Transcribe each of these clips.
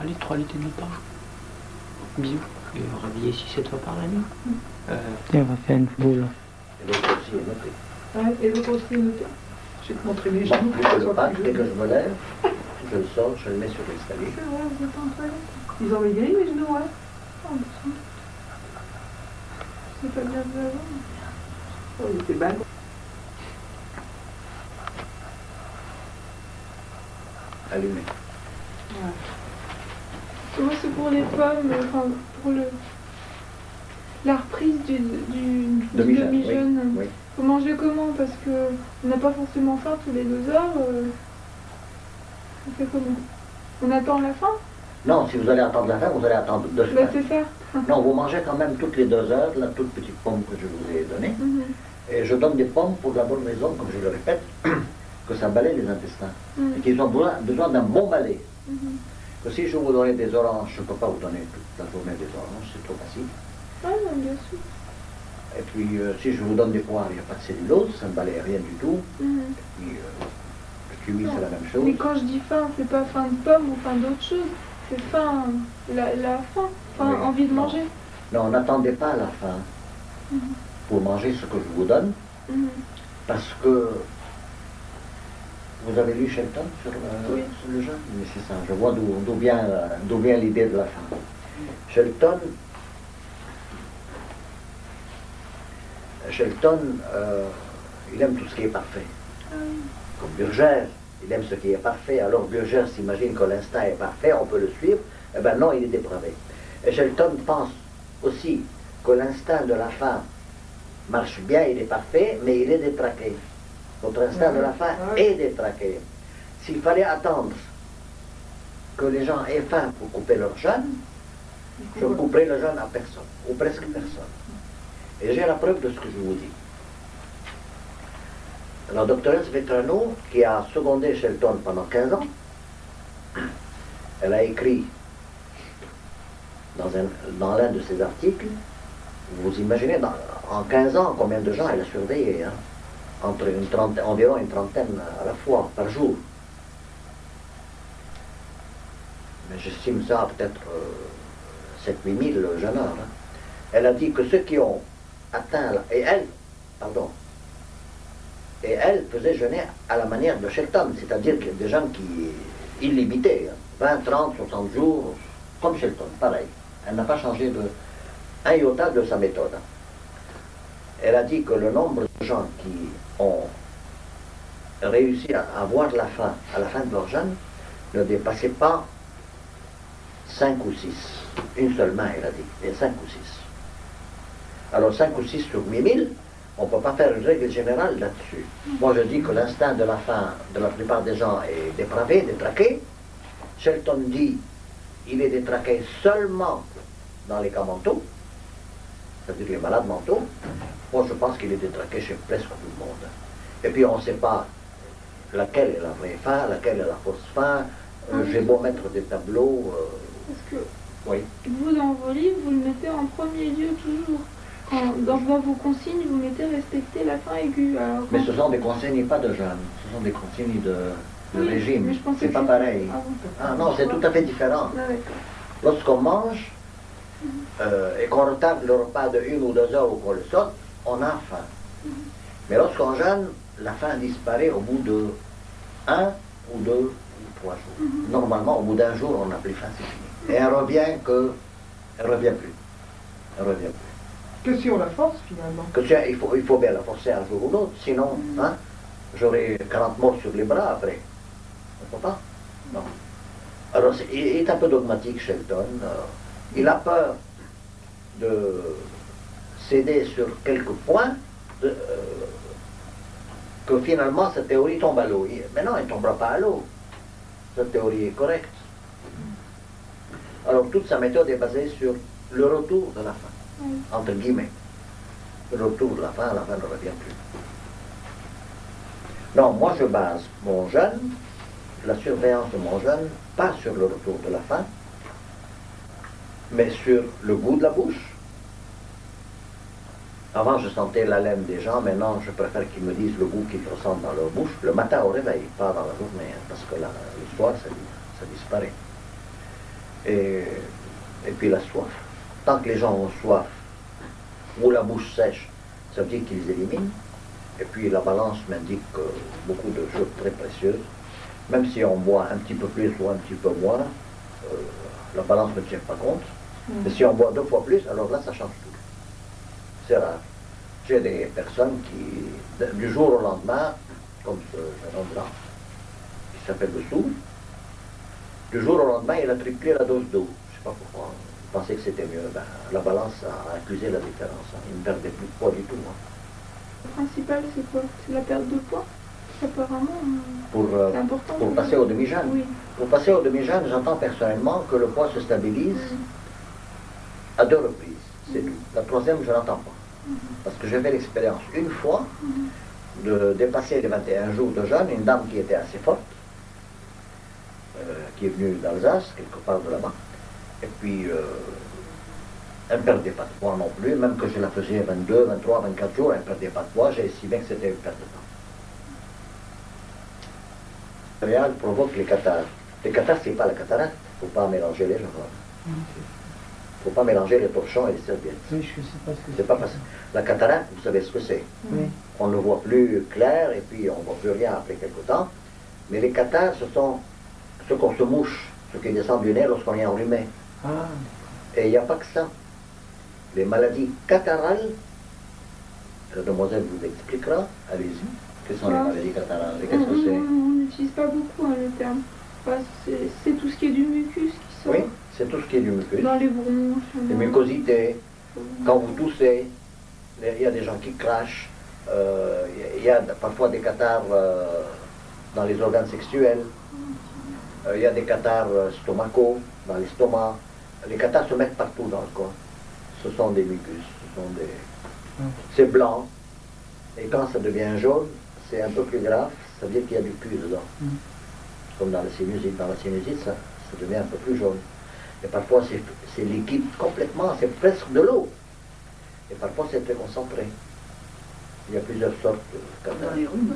allez, 3 litres et demi par jour. Bisous. Et rhabiller 6-7 fois par la nuit. Tiens, on va faire une boule. Et l'autre aussi est noté. Ouais, et l'autre aussi est noté. J'ai montré mes Bon, genoux. plus je le passe, dès que je me lève, je le sors, je le mets sur l'escalier. C'est vrai, vous êtes en toilette. Ils ont maigri les genoux, ouais. Oh, c'est pas bien vu avant. Oh, il était bas. Allumé. Moi, c'est pour les pommes, enfin, pour la reprise du demi-jeûne. Oui, oui. Faut manger comment? Parce que on n'a pas forcément faim tous les 2 heures. On fait comment? On attend la fin? Non, si vous allez attendre la fin, vous allez attendre 2 Bah, semaines. c'est ça. Non, vous mangez quand même toutes les 2 heures la toute petite pomme que je vous ai donnée. Mhm. Et je donne des pommes pour la bonne raison, comme je le répète, que ça balaye les intestins. Mhm. Et qu'ils ont besoin d'un bon balai. Mhm. Que si je vous donnais des oranges, je ne peux pas vous donner toute la journée des oranges, c'est trop facile. Ah non, bien sûr. Et puis, si je vous donne des poires, il n'y a pas de cellulose, ça ne balaye rien du tout. Mhm. Et puis, le kiwi, c'est la même chose. Mais quand je dis faim, c'est pas faim de pomme ou faim d'autre chose. C'est faim, la faim, Oui. envie de Non. manger. Non, n'attendez pas la fin Mhm. pour manger ce que je vous donne, Mhm. parce que vous avez lu Shelton sur, Oui. sur le jeûne. Mais c'est ça, je vois d'où vient l'idée de la faim. Shelton, il aime tout ce qui est parfait. Ah oui. Comme Burgers, il aime ce qui est parfait. Alors Burgers s'imagine que l'instinct est parfait, on peut le suivre. Eh bien non, il est dépravé. Et Shelton pense aussi que l'instinct de la faim marche bien, il est parfait, mais il est détraqué. Votre instinct de la faim est détraqué. S'il fallait attendre que les gens aient faim pour couper leur jeûne, je couperai le jeûne à personne, ou presque personne. Et j'ai la preuve de ce que je vous dis. La doctoresse Vetrano, qui a secondé Shelton pendant 15 ans, elle a écrit dans l'un de ses articles, vous imaginez, en 15 ans, combien de gens elle a surveillé, hein, environ une trentaine à la fois, par jour. Mais j'estime ça peut-être 7-8 000 jeunes heures. Hein. Elle a dit que ceux qui ont atteint, et elle faisait jeûner à la manière de Shelton, c'est-à-dire qu'il y a des gens qui, illimités, hein, 20, 30, 60 jours, comme Shelton, pareil. Elle n'a pas changé un iota de sa méthode. Elle a dit que le nombre de gens qui ont réussi à avoir la faim à la fin de leur jeûne ne dépassait pas 5 ou 6. Une seule main, elle a dit, et 5 ou 6. Alors 5 ou 6 sur 8000, on ne peut pas faire une règle générale là-dessus. Moi je dis que l'instinct de la faim de la plupart des gens est dépravé, détraqué. Shelton dit il est détraqué seulement dans les cas mentaux, c'est-à-dire les malades mentaux. Moi je pense qu'il est détraqué chez presque tout le monde. Et puis on ne sait pas laquelle est la vraie faim, laquelle est la fausse faim. J'ai beau mettre des tableaux. Parce que Oui. vous, dans vos livres, vous le mettez en premier lieu toujours. Dans vos consignes, vous mettez respecter la faim aiguë. Alors, Mais ce sont des consignes pas de jeûne, ce sont des consignes de Oui, régime. mais je pensais C'est que pas c'était- pareil. Ah bon. Ah non, c'est tout à fait différent. Ah, d'accord. Lorsqu'on mange et qu'on retarde le repas de 1 ou 2 heures ou qu'on le saute, on a faim. Mais lorsqu'on jeûne, la faim disparaît au bout de 1 ou 2 ou 3 jours. Normalement, au bout d'un jour, on n'a plus faim, c'est fini. Et elle revient plus. Elle revient plus. Que si on la force finalement. Il faut bien la forcer un jour ou l'autre, sinon, hein, j'aurai 40 morts sur les bras après. On ne peut pas. Non. Alors, il est un peu dogmatique, Shelton. Il a peur de céder sur quelques points, que finalement sa théorie tombe à l'eau. Mais non, elle ne tombera pas à l'eau. Sa théorie est correcte. Alors, toute sa méthode est basée sur le retour de la faim, entre guillemets. Le retour de la faim ne revient plus. Non, moi je base mon jeûne, la surveillance de mon jeûne, pas sur le retour de la faim, mais sur le goût de la bouche. Avant, je sentais l'haleine des gens, maintenant, je préfère qu'ils me disent le goût qu'ils ressentent dans leur bouche, le matin au réveil, pas dans la journée, hein, parce que là, le soir, ça disparaît. Et puis la soif. Tant que les gens ont soif ou la bouche sèche, ça veut dire qu'ils éliminent. Et puis la balance m'indique beaucoup de choses très précieuses. Même si on boit un petit peu plus ou un petit peu moins, la balance ne tient pas compte. Mais si on boit 2 fois plus, alors là, ça change tout. C'est rare. J'ai des personnes qui, du jour au lendemain, comme ce jeune homme-là, qui s'appelle le Sourd, du jour au lendemain, il a triplé la dose d'eau. Je ne sais pas pourquoi. Il pensait que c'était mieux. Ben, la balance a accusé la différence. Hein. Il ne perdait plus de poids du tout. Hein. Le principal, c'est quoi? C'est la perte de poids? Apparemment, c'est important. Pour passer au demi-jeûne. Oui. Pour passer au demi-jeûne, j'entends personnellement que le poids se stabilise à 2 reprises. C'est tout. La 3e, je n'entends pas. Parce que j'ai fait l'expérience une fois de dépasser les 21 jours de jeûne, une dame qui était assez forte, qui est venue d'Alsace, quelque part de là-bas, et puis elle ne perdait pas de poids non plus, même que je la faisais 22, 23, 24 jours, elle ne perdait pas de poids, j'ai estimé que c'était une perte de temps. Le céréales provoque les cataractes. Les cataractes, ce n'est pas la cataracte, il ne faut pas mélanger les genres. Il ne faut pas mélanger les torchons et les serviettes. Oui, je ne sais pas ce que C'est pas facile. La cataracte, vous savez ce que c'est. Oui. On ne voit plus clair et puis on ne voit plus rien après quelque temps. Mais les catarrhes, ce sont ce qu'on se mouche, ce qui descend du nez lorsqu'on est enrhumé. Ah, Et il n'y a pas que ça. Les maladies catarrhales, la demoiselle vous expliquera, allez-y. Quelles sont les maladies catarrhales et qu'est-ce que c'est? On n'utilise pas beaucoup le terme. Enfin, c'est tout ce qui est du mucus qui sort. Oui, c'est tout ce qui est du mucus. Dans les bronches. Les mucosités, quand vous toussez, il y a des gens qui crachent, il y a parfois des catarrhes dans les organes sexuels, il y a des catarrhes stomacaux, dans l'estomac. Les catarrhes se mettent partout dans le corps. Ce sont des mucus, c'est blanc, et quand ça devient jaune, c'est un peu plus grave, ça veut dire qu'il y a du pus dedans. Comme dans la sinusite. Dans la sinusite, ça devient un peu plus jaune. Et parfois, c'est liquide complètement, c'est presque de l'eau. Et parfois, c'est très concentré. Il y a plusieurs sortes de catarrhes. Dans les rhumes.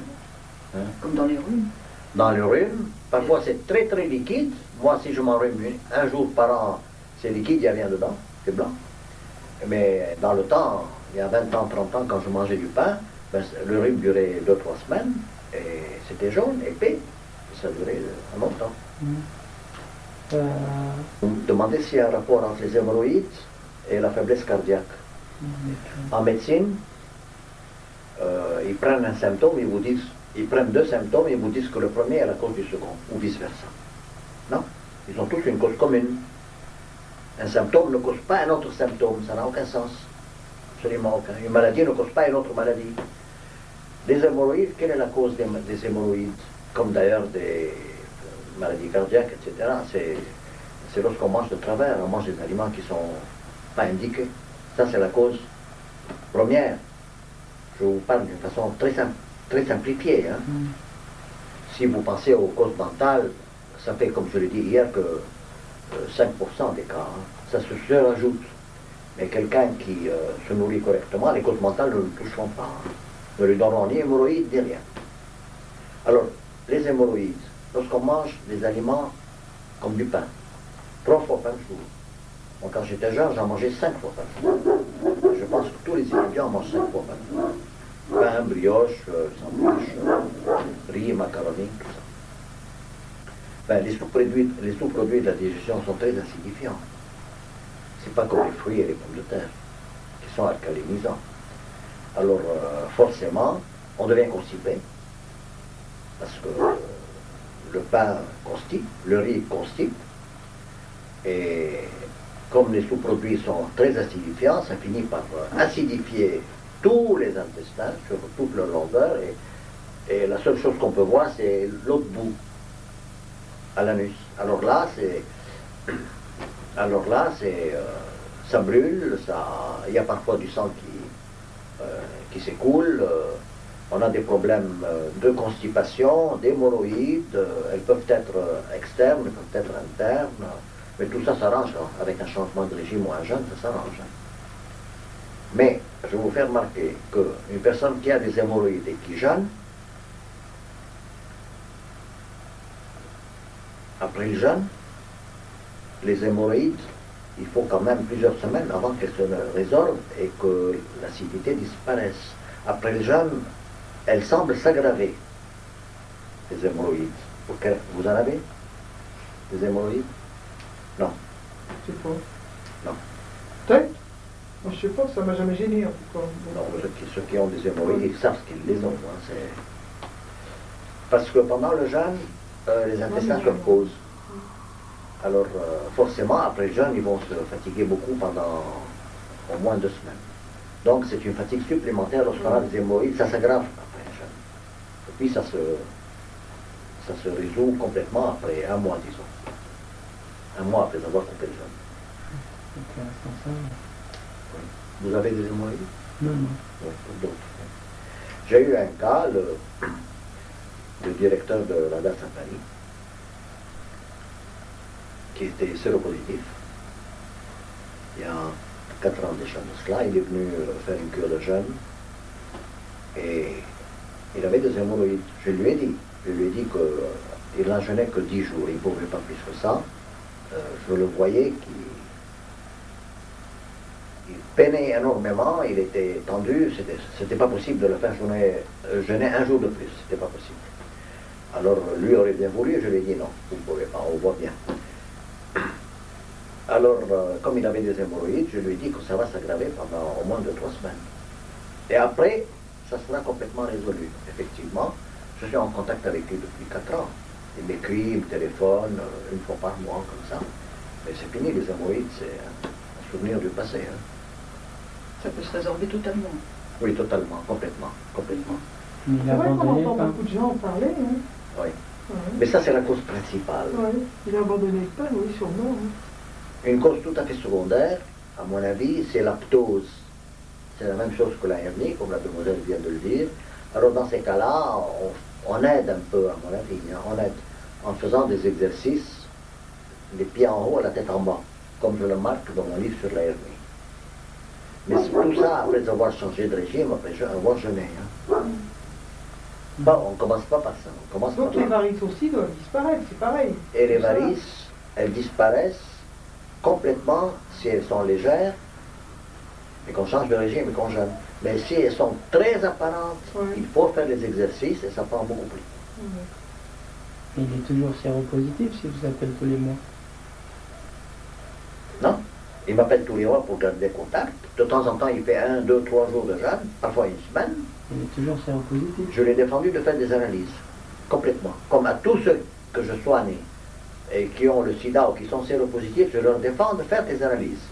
Hein? Comme dans les rhumes. Dans le rhume, parfois c'est très très liquide. Moi, si je m'enrhume un jour par an, c'est liquide, il n'y a rien dedans, c'est blanc. Mais dans le temps, il y a 20 ans, 30 ans, quand je mangeais du pain, ben, le rhume durait 2-3 semaines, et c'était jaune, épais, ça durait longtemps. Vous me demandez s'il y a un rapport entre les hémorroïdes et la faiblesse cardiaque. En médecine, ils prennent un symptôme, ils prennent 2 symptômes et ils vous disent que le premier est la cause du second, ou vice-versa. Non, ils ont tous une cause commune. Un symptôme ne cause pas un autre symptôme, ça n'a aucun sens. Absolument aucun. Une maladie ne cause pas une autre maladie. Les hémorroïdes, quelle est la cause des hémorroïdes? Comme d'ailleurs des maladies cardiaques, etc. C'est lorsqu'on mange de travers, on mange des aliments qui ne sont pas indiqués. Ça, c'est la cause première. Je vous parle d'une façon très simplifiée. Hein. Si vous pensez aux causes mentales, ça fait, comme je l'ai dit hier, que 5% des cas. Hein. Ça se rajoute. Mais quelqu'un qui se nourrit correctement, les causes mentales ne le toucheront pas. Hein. Ne lui donneront ni hémorroïdes, ni rien. Alors, les hémorroïdes, lorsqu'on mange des aliments comme du pain, 3 fois par jour. Bon, quand j'étais jeune, j'en mangeais 5 fois par jour. Je pense que tous les étudiants mangent 5 fois par jour. Pain, brioche, sandwich, riz, macaroni, tout ça. Ben, les sous-produits de la digestion sont très acidifiants. C'est pas comme les fruits et les pommes de terre, qui sont alcalinisants. Alors, forcément, on devient constipé, parce que le pain constipe, le riz constipe, et comme les sous-produits sont très acidifiants, ça finit par acidifier tous les intestins sur toute leur longueur, et la seule chose qu'on peut voir, c'est l'autre bout, à l'anus. Alors là, ça brûle, il y a parfois du sang qui s'écoule, on a des problèmes de constipation, d'hémorroïdes, elles peuvent être externes, elles peuvent être internes, mais tout ça s'arrange avec un changement de régime ou un jeûne, ça s'arrange. Mais je vais vous faire remarquer qu'une personne qui a des hémorroïdes et qui jeûne, après le jeûne, les hémorroïdes, il faut quand même plusieurs semaines avant qu'elles se résolvent et que l'acidité disparaisse. Après le jeûne, elles semblent s'aggraver, les hémorroïdes. Vous en avez des hémorroïdes? Non. Je sais pas. Non. Peut-être. Moi, je sais pas, ça m'a jamais gêné en tout cas. Non, ceux qui ont des hémorroïdes, ils savent qu'ils les ont. Hein, parce que pendant le jeûne, les intestins se reposent. Alors, forcément, après le jeûne, ils vont se fatiguer beaucoup pendant au moins 2 semaines. Donc, c'est une fatigue supplémentaire lorsqu'on a des hémorroïdes. Ça s'aggrave après le jeûne. Et puis, ça se résout complètement après 1 mois, disons. 1 mois après avoir coupé le jeûne. Oui. Vous avez des hémorroïdes? Non, non. Oui, d'autres. J'ai eu un cas, le directeur de la DAS à Paris, qui était séropositif. Il y a 4 ans déjà de cela, il est venu faire une cure de jeûne et il avait des hémorroïdes. Je lui ai dit qu'il n'en jeûnait que 10 jours, il ne pouvait pas plus que ça. Je le voyais qu'il peinait énormément, il était tendu, c'était pas possible de le faire jeûner 1 jour de plus, c'était pas possible. Alors lui aurait bien voulu, je lui ai dit non, vous ne pouvez pas, on voit bien. Alors, comme il avait des hémorroïdes, je lui ai dit que ça va s'aggraver pendant au moins 2-3 semaines. Et après, ça sera complètement résolu. Effectivement, je suis en contact avec lui depuis 4 ans. Il m'écrit, il me téléphone 1 fois par mois, comme ça. Mais c'est fini, les hémorroïdes, c'est un souvenir du passé. Hein. Ça peut se résorber totalement. Oui, totalement, complètement. Mais il C'est a vrai qu'on abandonné entend pas. beaucoup de gens en parler. Hein. Oui. Ouais. Mais ça, c'est la cause principale. Ouais. Il a abandonné le pain, oui, sûrement. Hein. Une cause tout à fait secondaire, à mon avis, c'est la ptose. C'est la même chose que la hernie, comme la demoiselle vient de le dire. Alors dans ces cas-là, on aide un peu, à mon avis. Hein. On aide en faisant des exercices, les pieds en haut, la tête en bas, comme je le marque dans mon livre sur la hernie. Mais c'est tout ça après avoir changé de régime, après avoir jeûné. Hein. Bon, on ne commence pas par ça. On commence Donc par les varices aussi doivent disparaître, c'est pareil. Et les C'est ça. varices, elles disparaissent complètement si elles sont légères et qu'on change de régime et qu'on jeûne. Mais si elles sont très apparentes, Ouais. il faut faire les exercices et ça prend beaucoup plus. Ouais. Mais il est toujours séropositif si vous appelez tous les mois. Non? Il m'appelle tous les mois pour garder contact. De temps en temps, il fait 1, 2, 3 jours de jeûne, parfois 1 semaine. Il est toujours séropositif. Je l'ai défendu de faire des analyses, complètement. Comme à tous ceux que je soigne et qui ont le sida ou qui sont séropositifs, je leur défends de faire des analyses.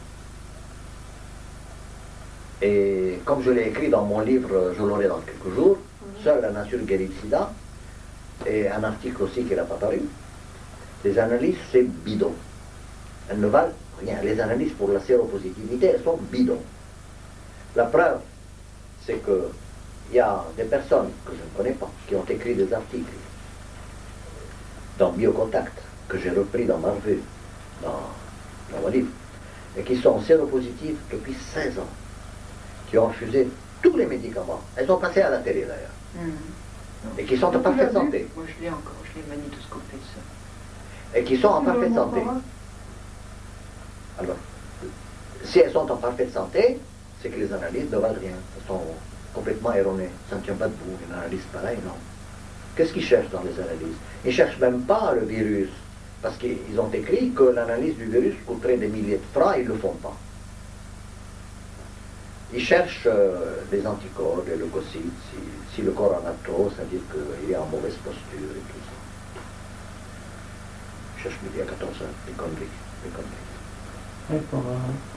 Et comme je l'ai écrit dans mon livre, je l'aurai dans quelques jours, Seule la nature guérit le sida, et un article aussi qui n'a pas paru, les analyses, c'est bidon. Elles ne valent rien. Les analyses pour la séropositivité, elles sont bidons. La preuve, c'est que il y a des personnes que je ne connais pas, qui ont écrit des articles dans Biocontact, que j'ai repris dans ma revue, dans mon livre, et qui sont séropositives depuis 16 ans, qui ont refusé tous les médicaments. Elles ont passé à la télé d'ailleurs, et qui sont en parfaite santé. Moi je l'ai encore, je l'ai magnétoscopé ça. Et qui sont en Tu parfaite dois en santé. avoir un. Alors, si elles sont en parfaite santé, c'est que les analyses ne valent rien. Elles sont complètement erronées. Ça ne tient pas debout, une analyse pareille, non. Qu'est-ce qu'ils cherchent dans les analyses? Ils ne cherchent même pas le virus. Parce qu'ils ont écrit que l'analyse du virus coûterait des milliers de francs, ils ne le font pas. Ils cherchent les anticorps, les leucocytes, si le corps en a trop, c'est-à-dire qu'il est en mauvaise posture et tout ça. Ils cherchent midi à 14 heures, des conneries. Ouais,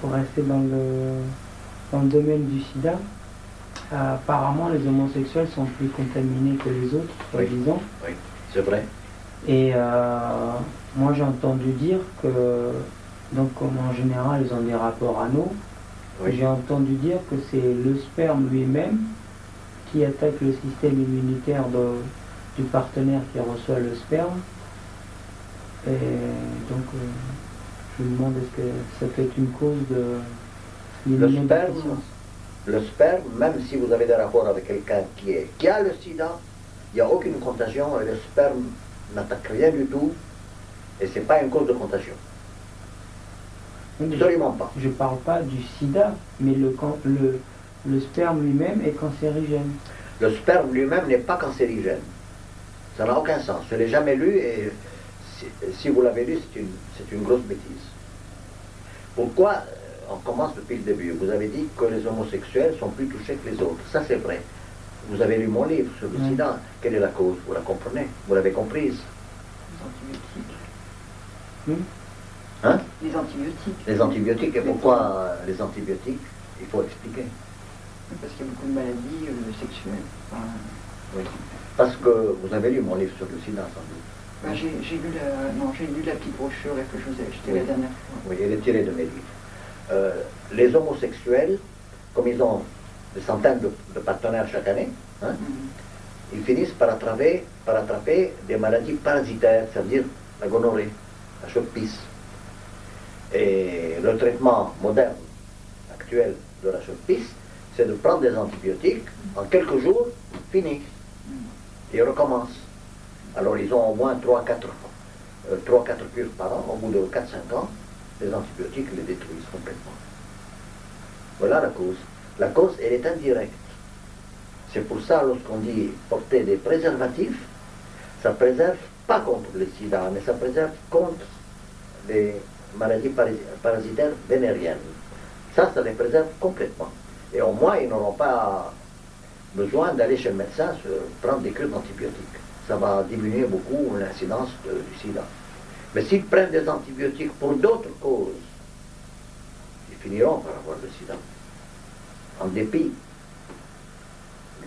pour rester dans le domaine du sida, apparemment les homosexuels sont plus contaminés que les autres, soi-disant. Oui, c'est vrai. Et moi j'ai entendu dire que, donc comme en général ils ont des rapports anaux, Oui. j'ai entendu dire que c'est le sperme lui-même qui attaque le système immunitaire du partenaire qui reçoit le sperme. Et donc je me demande est-ce que ça peut être une cause de l'immunodéficience. Le sperme, même si vous avez des rapports avec quelqu'un qui a le sida, il n'y a aucune contagion et le sperme n'attaque rien du tout et ce n'est pas une cause de contagion. Absolument pas. Je parle pas du sida, mais le sperme lui-même est cancérigène. Le sperme lui-même n'est pas cancérigène. Ça n'a aucun sens. Je ne l'ai jamais lu et si vous l'avez lu, c'est une grosse bêtise. Pourquoi on commence depuis le début? Vous avez dit que les homosexuels sont plus touchés que les autres. Ça, c'est vrai. Vous avez lu mon livre sur le sida. Quelle est la cause? Vous la comprenez? Vous l'avez comprise? Les antibiotiques. Hein? Les antibiotiques. Les antibiotiques. Et pourquoi les antibiotiques? Il faut expliquer. Parce qu'il y a beaucoup de maladies sexuelles. Enfin, Oui. Parce que vous avez lu mon livre sur le sida, sans doute. ben, j'ai lu la petite brochure là, que je vous ai achetée la dernière fois. Oui, elle est tirée de mes livres. Les homosexuels, comme ils ont des centaines de partenaires chaque année, hein, ils finissent par attraper des maladies parasitaires, c'est-à-dire la gonorrhée, la chaude-pisse. Et le traitement moderne, actuel de la chaude-pisse, c'est de prendre des antibiotiques, en quelques jours, fini. Et ils recommencent. Alors ils ont au moins 3-4 cures par an, au bout de 4-5 ans, les antibiotiques les détruisent complètement. Voilà la cause. La cause, elle est indirecte. C'est pour ça, lorsqu'on dit porter des préservatifs, ça ne préserve pas contre le sida, mais ça préserve contre les maladies parasitaires vénériennes. Ça les préserve complètement. Et au moins, ils n'auront pas besoin d'aller chez le médecin se prendre des cures d'antibiotiques. Ça va diminuer beaucoup l'incidence du sida. Mais s'ils prennent des antibiotiques pour d'autres causes, ils finiront par avoir le sida. En dépit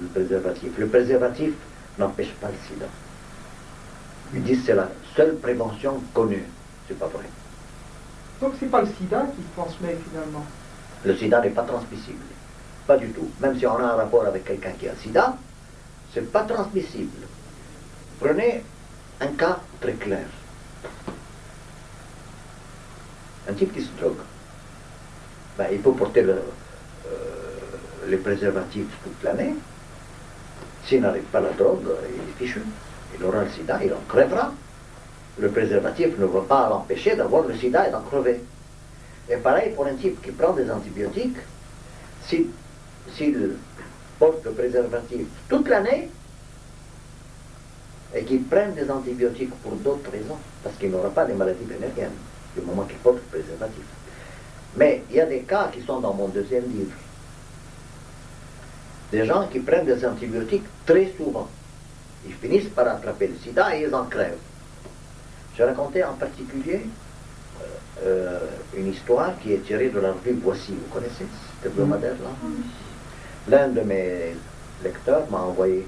du préservatif. Le préservatif n'empêche pas le sida. Ils disent que c'est la seule prévention connue. C'est pas vrai. Donc c'est pas le sida qui se transmet finalement. Le sida n'est pas transmissible. Pas du tout. Même si on a un rapport avec quelqu'un qui a le sida, c'est pas transmissible. Prenez un cas très clair. Un type qui se drogue. Ben, il peut porter les préservatifs toute l'année. S'il n'arrive pas la drogue, il est fichu. Il aura le sida, il en crèvera. Le préservatif ne va pas l'empêcher d'avoir le sida et d'en crever. Et pareil pour un type qui prend des antibiotiques, s'il porte le préservatif toute l'année et qu'il prenne des antibiotiques pour d'autres raisons, parce qu'il n'aura pas de maladies vénériennes du moment qu'il porte le préservatif. Mais il y a des cas qui sont dans mon deuxième livre. Des gens qui prennent des antibiotiques très souvent. Ils finissent par attraper le sida et ils en crèvent. J'ai raconté en particulier une histoire qui est tirée de la revue Voici. Vous connaissez cet hebdomadaire-là? L'un de mes lecteurs m'a envoyé,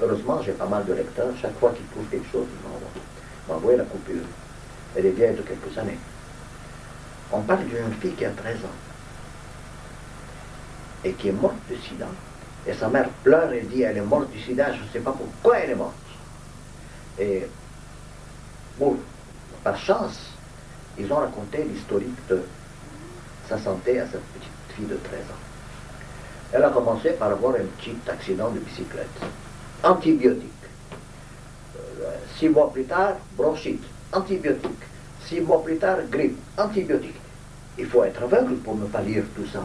heureusement j'ai pas mal de lecteurs, chaque fois qu'ils trouvent quelque chose, ils m'envoient la coupure. Elle est vieille de quelques années. On parle d'une fille qui a 13 ans et qui est morte de sida. Et sa mère pleure et dit elle est morte du sida, je ne sais pas pourquoi elle est morte. Et bon, par chance, ils ont raconté l'historique de sa santé à cette petite fille de 13 ans. Elle a commencé par avoir un petit accident de bicyclette. Antibiotique. 6 mois plus tard, bronchite. Antibiotique. 6 mois plus tard, grippe. Antibiotique. Il faut être aveugle pour ne pas lire tout ça.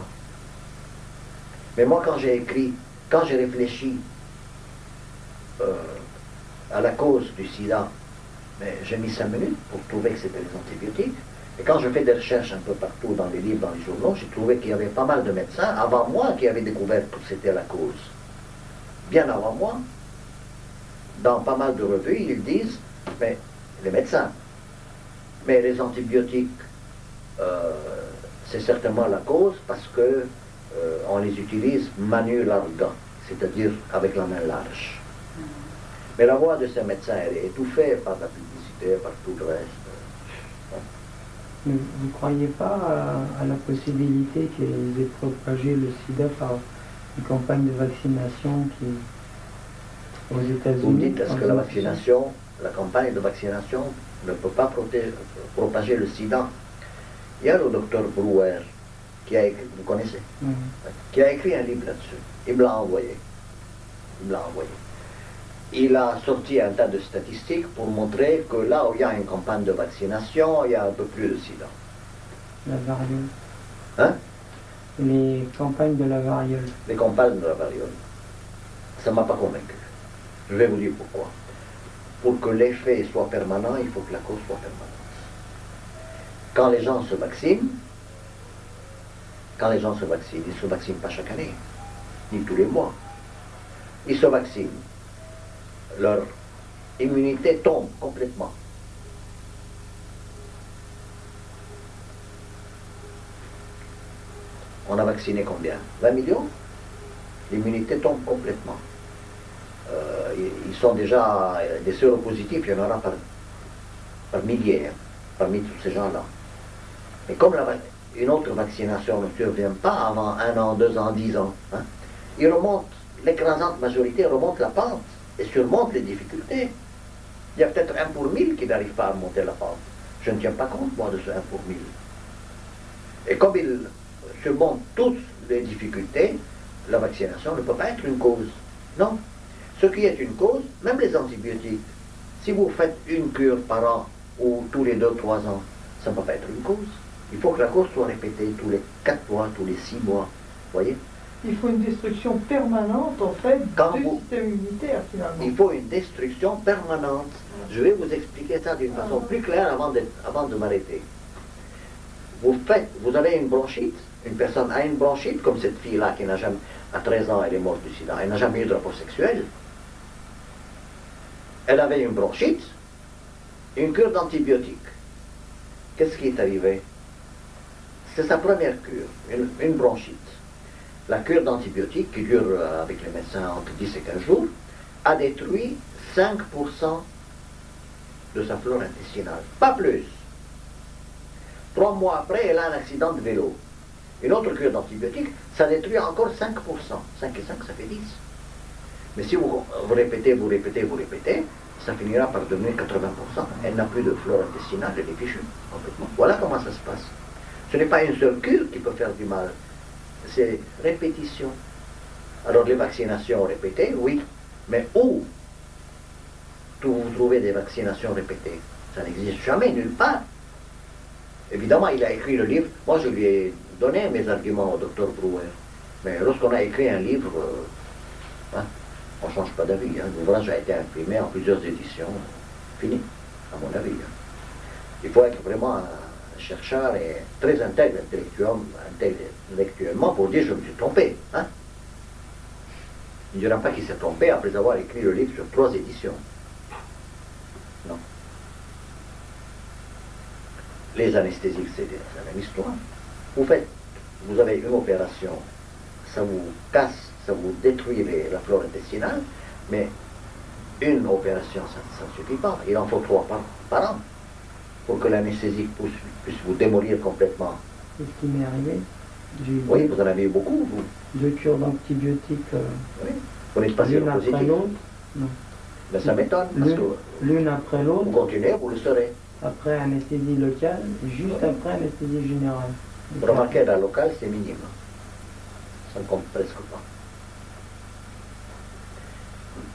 Mais moi, quand j'ai écrit, quand j'ai réfléchi à la cause du sida, j'ai mis 5 minutes pour trouver que c'était les antibiotiques. Et quand je fais des recherches un peu partout dans les livres, dans les journaux, j'ai trouvé qu'il y avait pas mal de médecins avant moi qui avaient découvert que c'était la cause. Bien avant moi, dans pas mal de revues, ils disent, mais les médecins, mais les antibiotiques, c'est certainement la cause parce que on les utilise manu larga, c'est-à-dire avec la main large. Mais la voix de ces médecins, elle est étouffée par la publicité, par tout le reste. Vous ne croyez pas à la possibilité qu'ils aient propagé le sida par une campagne de vaccination aux États-Unis? Vous me dites, est-ce que la campagne de vaccination ne peut pas propager le sida? Il y a le docteur Brouwer, qui a écrit, vous connaissez, qui a écrit un livre là-dessus. Il me l'a envoyé. Il a sorti un tas de statistiques pour montrer que là où il y a une campagne de vaccination, il y a un peu plus de sida. La variole. Hein? Les campagnes de la variole. Les campagnes de la variole. Ça ne m'a pas convaincu. Je vais vous dire pourquoi. Pour que l'effet soit permanent, il faut que la cause soit permanente. Quand les gens se vaccinent, ils ne se vaccinent pas chaque année, ni tous les mois. Ils se vaccinent. Leur immunité tombe complètement. On a vacciné combien? 20 millions? L'immunité tombe complètement. Ils sont déjà des séropositifs, il y en aura par milliers, hein, parmi tous ces gens-là. Et comme une autre vaccination ne survient pas avant 1 an, 2 ans, 10 ans, hein, ils remontent, l'écrasante majorité remonte la pente et surmonte les difficultés. Il y a peut-être 1 pour 1000 qui n'arrive pas à remonter la pente. Je ne tiens pas compte, moi, de ce 1 pour 1000. Et comme ils surmontent toutes les difficultés, la vaccination ne peut pas être une cause. Non. Ce qui est une cause, même les antibiotiques, si vous faites une cure par an ou tous les 2-3 ans, ça ne peut pas être une cause. Il faut que la cause soit répétée tous les 4 mois, tous les 6 mois. Vous voyez? Il faut une destruction permanente, en fait, du système immunitaire, finalement. Il faut une destruction permanente. Je vais vous expliquer ça d'une façon plus claire avant de m'arrêter. Vous avez une bronchite, une personne a une bronchite, comme cette fille-là qui n'a jamais, à 13 ans, elle est morte du sida, elle n'a jamais eu de rapport sexuel. Elle avait une bronchite, une cure d'antibiotiques. Qu'est-ce qui est arrivé? C'est sa première cure, une bronchite. La cure d'antibiotiques, qui dure avec les médecins entre 10 et 15 jours, a détruit 5% de sa flore intestinale. Pas plus. 3 mois après, elle a un accident de vélo. Une autre cure d'antibiotiques, ça détruit encore 5%. 5 et 5, ça fait 10. Mais si vous répétez, ça finira par devenir 80%. Elle n'a plus de flore intestinale, elle est fichue complètement. Voilà comment ça se passe. Ce n'est pas une seule cure qui peut faire du mal. C'est répétition. Alors les vaccinations répétées, oui. Mais où vous trouvez des vaccinations répétées? Ça n'existe jamais, nulle part. Évidemment, il a écrit le livre. Moi, je lui ai donné mes arguments au docteur Brouwer. Mais lorsqu'on a écrit un livre, on ne change pas d'avis. L'ouvrage a été imprimé en plusieurs éditions. Fini, à mon avis. Il faut être vraiment un chercheur et très intègre intellectuellement pour dire je me suis trompé. Il ne dira pas qu'il s'est trompé après avoir écrit le livre sur 3 éditions. Non. Les anesthésiques, c'est la même histoire. Vous avez une opération, ça vous casse, ça vous détruit la flore intestinale, mais une opération, ça ne suffit pas. Il en faut 3 par an pour que l'anesthésique puisse vous démolir complètement. C'est ce qui m'est arrivé. Oui, vous en avez eu beaucoup, vous. 2 cures d'antibiotiques. Oui. Vous n'êtes pas l'une après séropositif. l'autre. Non. Ben, ça m'étonne, parce que L'une après vous l'autre. continuez, vous le serez. Après anesthésie locale, juste après anesthésie générale. Vous remarquez, la locale, c'est minime. Ça ne compte presque pas.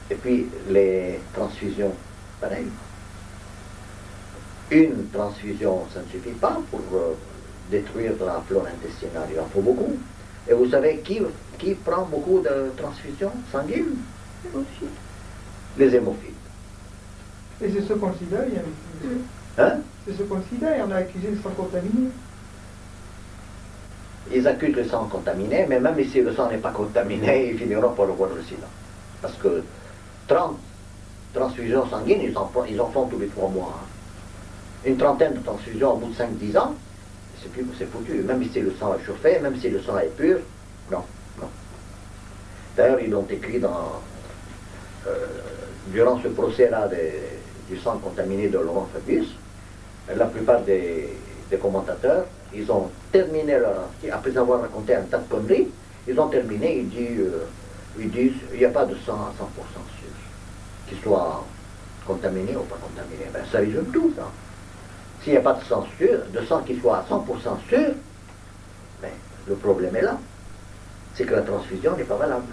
Et puis, les transfusions, pareil. Une transfusion, ça ne suffit pas pour détruire la flore intestinale. Il en faut beaucoup. Et vous savez qui prend beaucoup de transfusions sanguines? Les hémophiles. Et c'est ce qu'on considère, il y a... Hein? C'est ce qu'on considère, il y en a accusé de sang contaminé. Ils accusent le sang contaminé, mais même si le sang n'est pas contaminé, ils finiront par avoir le sida. Parce que 30 transfusions sanguines, ils en font tous les 3 mois. Une trentaine de transfusions au bout de 5-10 ans, c'est foutu. Même si le sang est chauffé, même si le sang est pur, non. D'ailleurs, ils l'ont écrit durant ce procès-là du sang contaminé de Laurent Fabius. La plupart des commentateurs, ils ont terminé après avoir raconté un tas de conneries, ils ont terminé, ils disent, il n'y a pas de sang à 100% sûr, qu'il soit contaminé ou pas contaminé. Ben, ça résume tout, ça. S'il n'y a pas de sang sûr, de sang qui soit à 100% sûr, ben, le problème est là. C'est que la transfusion n'est pas valable.